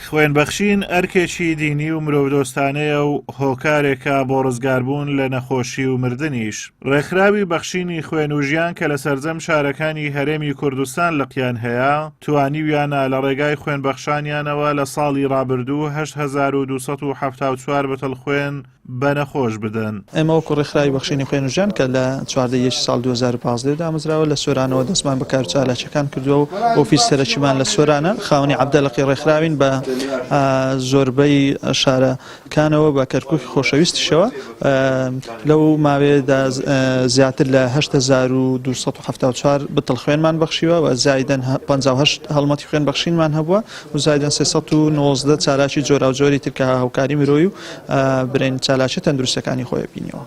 خوێنبەخشین ئەرکێکی دینی و مرۆڤدۆستانەیە و هۆکارێکە بۆ ڕزگاربوون لە نەخۆشی و مردنیش. ڕێکخراوی بەخشینی خوێن و ژیان کە لە سەرجەم شارەکانی هەرێمی کوردستان لەقیان هەیە، توانیویانە لە ڕێگای خوێنبەخشانیانەوە لە ساڵی ڕابردوو 8274 بەتەڵ خوێن بە نەخۆش بدەن. ئێمە وەکو ڕێکخراوی بەخشینی خوێن و ژیان کە لە 14 ساڵ 2015 دامەزراوە لە سۆرانەوە دەستمان بەکار چالاکیەکان کردووە و ئۆفیس سەرەکیمان لە سۆرانە خاوەنی عەبدەلەقی ڕێکخراوین بە زۆربەی شارەکانەوە بە کەرکووکی خۆشەویستیشەوە لەو ماوەیەدا زیاتر لە 8274 بتڵ خوێنمان بەخشیوە و زایدەن 58 هەڵمەتی خوێن بەخشینمان هەبووە و زایدەن 319 چالاکی جۆراوجۆری تر کە هاوکاری مرۆیی و برین چالاکی تەندروستەکانی خۆی بینیەوە.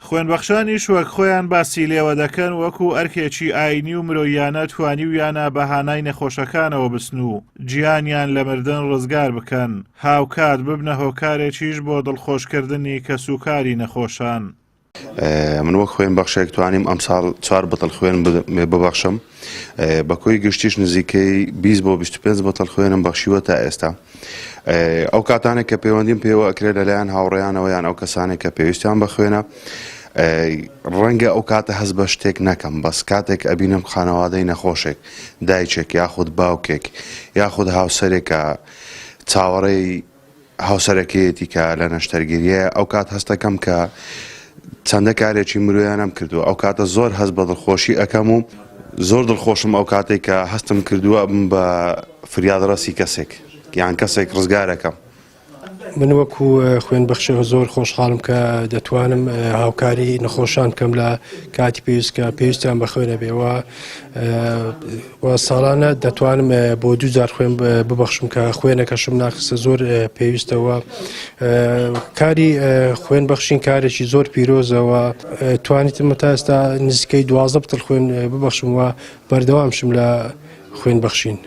خوێنبەخشانیش وەک خۆیان باسی لێوە دەکەن وەکو ئەرکێکی ئاینی و مرۆیانە توانیویانە بەهانای نەخۆشەکانەوە بسن و گیانیان لە مردن ڕزگار بکەن، هاوکات ببنە هۆکارێکیش بۆ دڵخۆشکردنی کەسوکاری نەخۆشان. من وەک خوێن بەخشێک توانیم ئەم ساڵ 4 بەتەڵ خوێن ببەخشم، بەکۆی گشتیش نزیکەی 20 بۆ 25 بەتەڵ خوێنم بەخشیوە تا ئێستا. ئەو کاتانێک کە پەیوەندیم پێوە ئەکرێت لەلایەن هاوڕێیانەوە یان ئەو کەسانێک کە پێویستیان بە خوێنە، ڕەنگە ئەو کاتە هەست بە شتێک نەکەم، بەس کاتێک ئەبینم خانەوادەی نەخۆشێک، دایچێک یاخود باوکێک یاخود هاوسەرێکە چاوەڕێی هاوسەرەکەیەتی کە لە نەشتەرگیریە، ئەو کات هەستەکەم کە چەندە کارێکی مرۆیانم کردووە، ئەو کاتە زۆر هەست بە دڵخۆشی ئەەکەم و زۆر دڵخۆشم ئەو کاتێک کە هەستم کردووە بە فریادڕەسی کەسێک یان کەسێک ڕزگارەکەم. من وەکو خوێنبەخشێک زۆر خۆشحاڵم کە دەتوانم هاوکاری نەخۆشان بکەم لە کاتی پێویست کە پێویستیان بە خوێنە بێەوە ساڵانە دەتوانم بۆ 2000 خوێن ببەخشم کە خوێنەکەشم ناخستە زۆر پێویستەوە. کاری خوێن بەخشین کارێکی زۆر پیرۆزەوە، توانیتم تا ئێستا نزیکەی 12 بتڵ خوێن ببەخشم و بەردەوامشم لە خوێن بەخشین.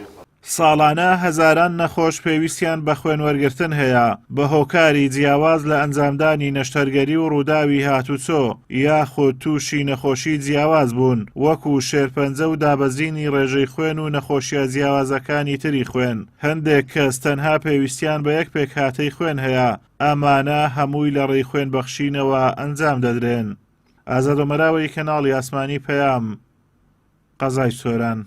ساڵانە هەزاران نەخۆش پێویستیان بە خوێنوەرگرتن هەیە بە هۆکاری جیاواز لە ئەنجامدانی نەشتەرگەری و ڕووداوی هاتوچۆ یاخود تووشی نەخۆشی جیاواز بوون، وەکو شێرپەنجە و دابەزینی ڕێژەی خوێن و نەخۆشیە جیاوازەکانی تری خوێن. هەندێک کەس تەنها پێویستیان بە یەک پێکهاتەی خوێن هەیە، ئەمانە هەمووی لە ڕێی خوێن بەخشینەوە ئەنجام دەدرێن. ئازاد و مەراوی کەناڵی ئاسمانی پەیام، قەزای سۆران.